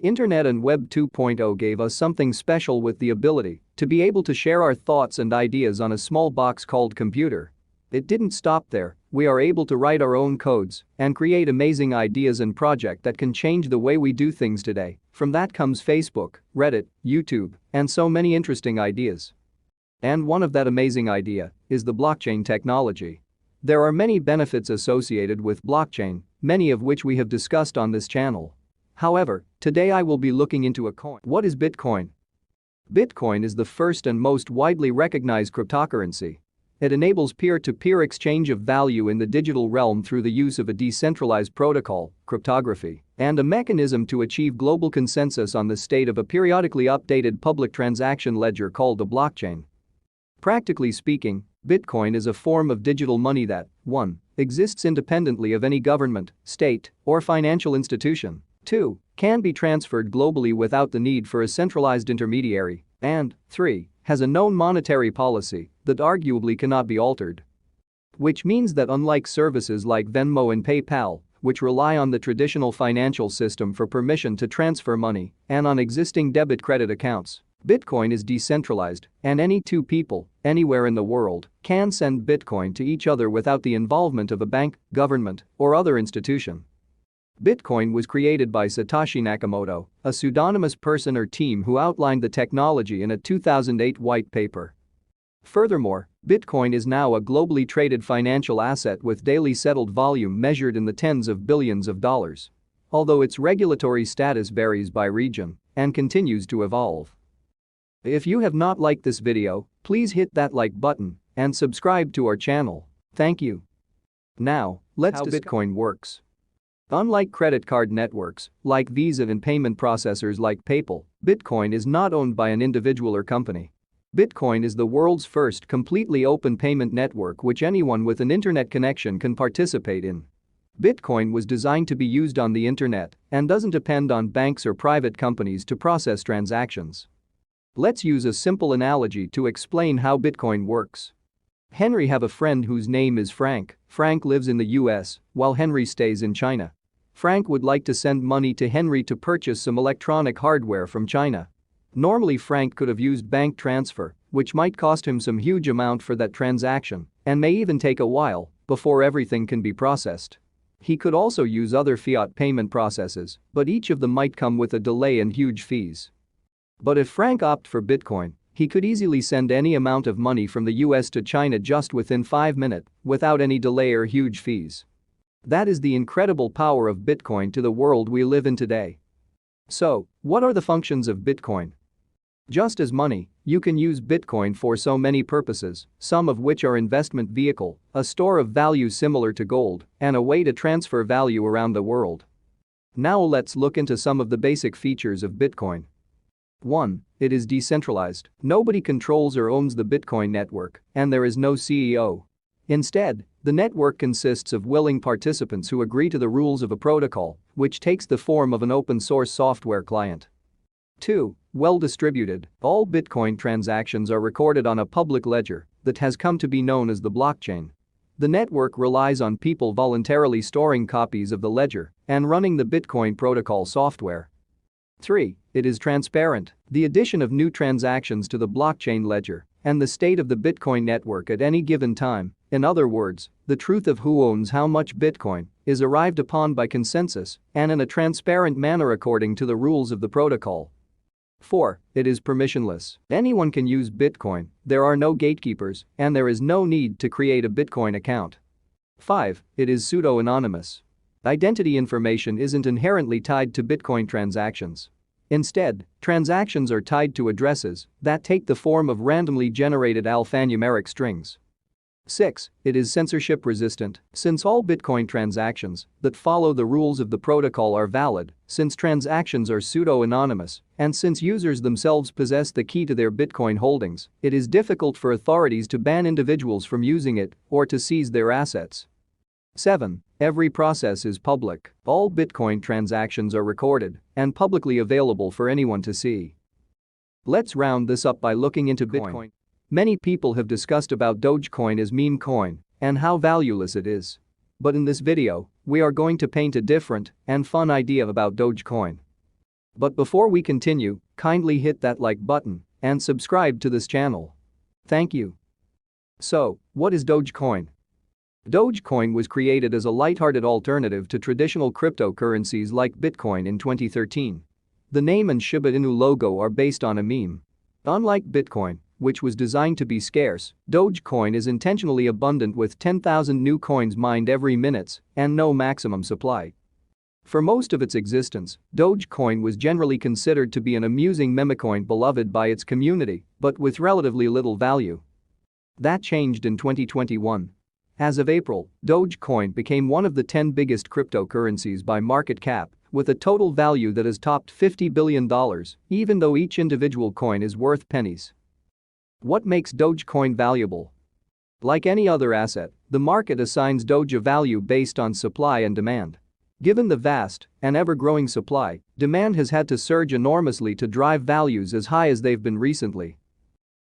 Internet and Web 2.0 gave us something special with the ability to be able to share our thoughts and ideas on a small box called computer. It didn't stop there, we are able to write our own codes and create amazing ideas and projects that can change the way we do things today. From that comes Facebook, Reddit, YouTube, and so many interesting ideas. And one of that amazing idea is the blockchain technology. There are many benefits associated with blockchain, many of which we have discussed on this channel. However, today I will be looking into a coin. What is Bitcoin? Bitcoin is the first and most widely recognized cryptocurrency. It enables peer-to-peer exchange of value in the digital realm through the use of a decentralized protocol, cryptography, and a mechanism to achieve global consensus on the state of a periodically updated public transaction ledger called a blockchain. Practically speaking, Bitcoin is a form of digital money that 1. Exists independently of any government, state, or financial institution. 2. Can be transferred globally without the need for a centralized intermediary. And 3. Has a known monetary policy that arguably cannot be altered. Which means that unlike services like Venmo and PayPal, which rely on the traditional financial system for permission to transfer money and on existing debit-credit accounts, Bitcoin is decentralized, and any two people, anywhere in the world, can send Bitcoin to each other without the involvement of a bank, government, or other institution. Bitcoin was created by Satoshi Nakamoto, a pseudonymous person or team who outlined the technology in a 2008 white paper. Furthermore, Bitcoin is now a globally traded financial asset with daily settled volume measured in the tens of billions of dollars. Although its regulatory status varies by region and continues to evolve. If you have not liked this video, please hit that like button and subscribe to our channel. Thank you. Now, let's discuss how Bitcoin works. Unlike credit card networks like Visa and payment processors like PayPal, Bitcoin is not owned by an individual or company. Bitcoin is the world's first completely open payment network which anyone with an internet connection can participate in. Bitcoin was designed to be used on the internet and doesn't depend on banks or private companies to process transactions. Let's use a simple analogy to explain how Bitcoin works. Henry have a friend whose name is Frank. Frank lives in the US while Henry stays in China. Frank would like to send money to Henry to purchase some electronic hardware from China. Normally Frank could have used bank transfer, which might cost him some huge amount for that transaction and may even take a while before everything can be processed. He could also use other fiat payment processes, but each of them might come with a delay and huge fees. But if Frank opted for Bitcoin, he could easily send any amount of money from the US to China just within 5 minutes without any delay or huge fees. That is the incredible power of Bitcoin to the world we live in today. So, what are the functions of Bitcoin? Just as money, you can use Bitcoin for so many purposes, some of which are investment vehicle, a store of value similar to gold, and a way to transfer value around the world. Now let's look into some of the basic features of Bitcoin. 1. It is decentralized. Nobody controls or owns the Bitcoin network, and there is no CEO. Instead, the network consists of willing participants who agree to the rules of a protocol, which takes the form of an open-source software client. 2. Well distributed. All Bitcoin transactions are recorded on a public ledger that has come to be known as the blockchain. The network relies on people voluntarily storing copies of the ledger and running the Bitcoin protocol software. 3. It is transparent. The addition of new transactions to the blockchain ledger and the state of the Bitcoin network at any given time, in other words, the truth of who owns how much Bitcoin, is arrived upon by consensus and in a transparent manner according to the rules of the protocol. 4. It is permissionless. Anyone can use Bitcoin, there are no gatekeepers, and there is no need to create a Bitcoin account. 5. It is pseudo-anonymous. Identity information isn't inherently tied to Bitcoin transactions. Instead, transactions are tied to addresses that take the form of randomly generated alphanumeric strings. 6. It is censorship resistant. Since all Bitcoin transactions that follow the rules of the protocol are valid, since transactions are pseudo-anonymous, and since users themselves possess the key to their Bitcoin holdings, it is difficult for authorities to ban individuals from using it or to seize their assets. 7. Every process is public. All Bitcoin transactions are recorded and publicly available for anyone to see. Let's round this up by looking into Bitcoin. Many people have discussed about Dogecoin as meme coin and how valueless it is. But in this video, we are going to paint a different and fun idea about Dogecoin. But before we continue, kindly hit that like button and subscribe to this channel. Thank you. So, what is Dogecoin? Dogecoin was created as a lighthearted alternative to traditional cryptocurrencies like Bitcoin in 2013. The name and Shiba Inu logo are based on a meme. Unlike Bitcoin, which was designed to be scarce, Dogecoin is intentionally abundant with 10,000 new coins mined every minute and no maximum supply. For most of its existence, Dogecoin was generally considered to be an amusing memecoin beloved by its community, but with relatively little value. That changed in 2021. As of April, Dogecoin became one of the 10 biggest cryptocurrencies by market cap, with a total value that has topped $50 billion, even though each individual coin is worth pennies. What makes Dogecoin valuable? Like any other asset, the market assigns Doge a value based on supply and demand. Given the vast and ever-growing supply, demand has had to surge enormously to drive values as high as they've been recently.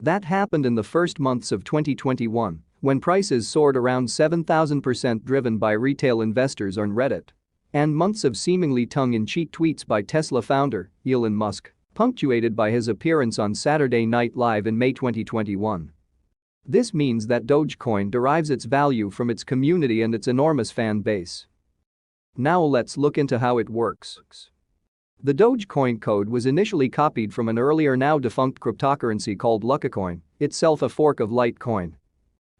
That happened in the first months of 2021, when prices soared around 7,000% driven by retail investors on Reddit. And months of seemingly tongue-in-cheek tweets by Tesla founder Elon Musk, punctuated by his appearance on Saturday Night Live in May 2021. This means that Dogecoin derives its value from its community and its enormous fan base. Now let's look into how it works. The Dogecoin code was initially copied from an earlier now-defunct cryptocurrency called Lucacoin, itself a fork of Litecoin.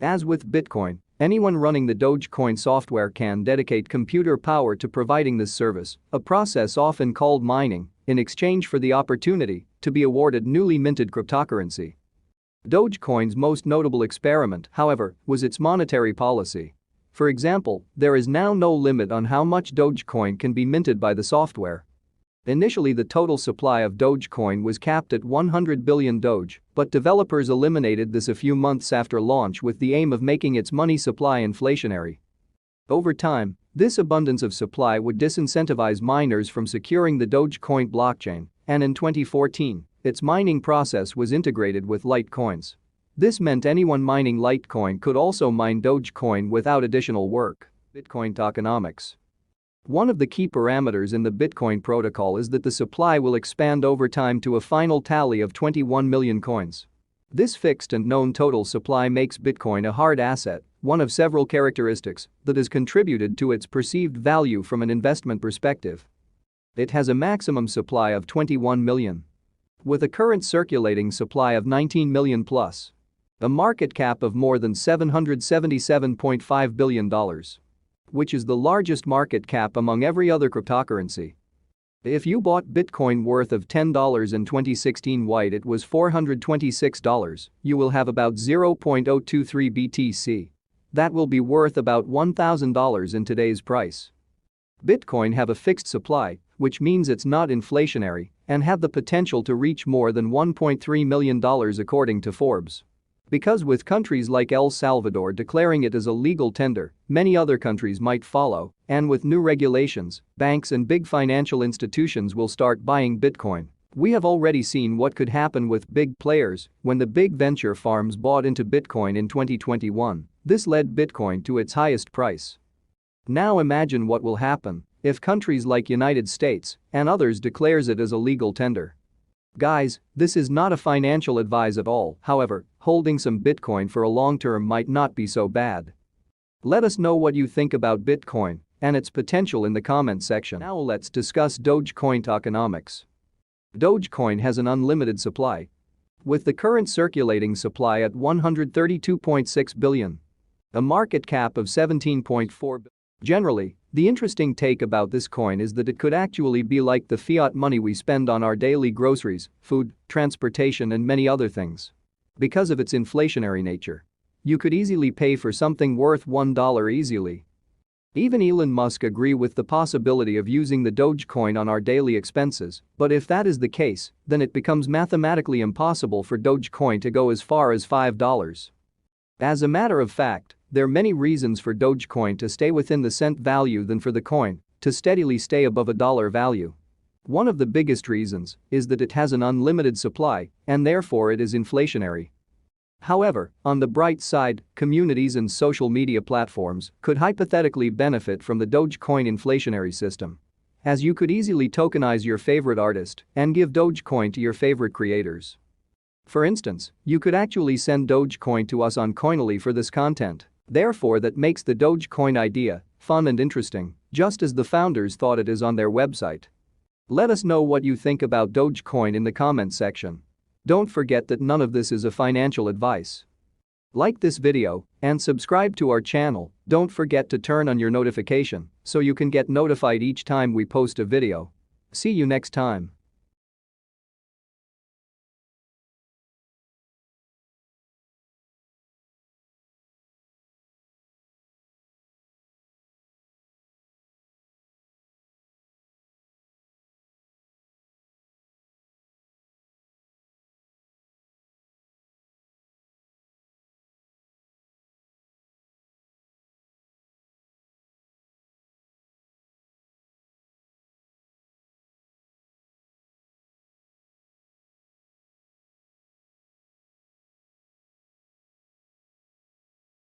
As with Bitcoin, anyone running the Dogecoin software can dedicate computer power to providing this service, a process often called mining, in exchange for the opportunity to be awarded newly minted cryptocurrency. Dogecoin's most notable experiment, however, was its monetary policy. For example, there is now no limit on how much Dogecoin can be minted by the software. Initially, the total supply of Dogecoin was capped at 100 billion Doge, but developers eliminated this a few months after launch with the aim of making its money supply inflationary. Over time, this abundance of supply would disincentivize miners from securing the Dogecoin blockchain, and in 2014, its mining process was integrated with Litecoins. This meant anyone mining Litecoin could also mine Dogecoin without additional work. Bitcoin Taconomics. One of the key parameters in the Bitcoin protocol is that the supply will expand over time to a final tally of 21 million coins. This fixed and known total supply makes Bitcoin a hard asset, one of several characteristics that has contributed to its perceived value from an investment perspective. It has a maximum supply of 21 million. With a current circulating supply of 19 million plus. A market cap of more than $777.5 billion. Which is the largest market cap among every other cryptocurrency. If you bought Bitcoin worth of $10 in 2016 while it was $426, you will have about 0.023 BTC. That will be worth about $1,000 in today's price. Bitcoin have a fixed supply, which means it's not inflationary, and have the potential to reach more than $1.3 million according to Forbes. Because with countries like El Salvador declaring it as a legal tender, many other countries might follow, and with new regulations, banks and big financial institutions will start buying Bitcoin. We have already seen what could happen with big players when the big venture farms bought into Bitcoin in 2021. This led Bitcoin to its highest price. Now imagine what will happen if countries like United States and others declares it as a legal tender. Guys, this is not a financial advice at all, however, holding some Bitcoin for a long term might not be so bad. Let us know what you think about Bitcoin and its potential in the comment section. Now let's discuss Dogecoin tokenomics. Dogecoin has an unlimited supply. With the current circulating supply at 132.6 billion. A market cap of 17.4 billion. Generally, the interesting take about this coin is that it could actually be like the fiat money we spend on our daily groceries, food, transportation and many other things. Because of its inflationary nature. You could easily pay for something worth $1 easily. Even Elon Musk agree with the possibility of using the Dogecoin on our daily expenses, but if that is the case, then it becomes mathematically impossible for Dogecoin to go as far as $5. As a matter of fact, there are many reasons for Dogecoin to stay within the cent value than for the coin to steadily stay above a dollar value. One of the biggest reasons is that it has an unlimited supply and therefore it is inflationary. However, on the bright side, communities and social media platforms could hypothetically benefit from the Dogecoin inflationary system. as you could easily tokenize your favorite artist and give Dogecoin to your favorite creators. For instance, you could actually send Dogecoin to us on Coinily for this content. Therefore, that makes the Dogecoin idea fun and interesting, just as the founders thought it is on their website. Let us know what you think about Dogecoin in the comments section. Don't forget that none of this is a financial advice. Like this video and subscribe to our channel. Don't forget to turn on your notification so you can get notified each time we post a video. See you next time.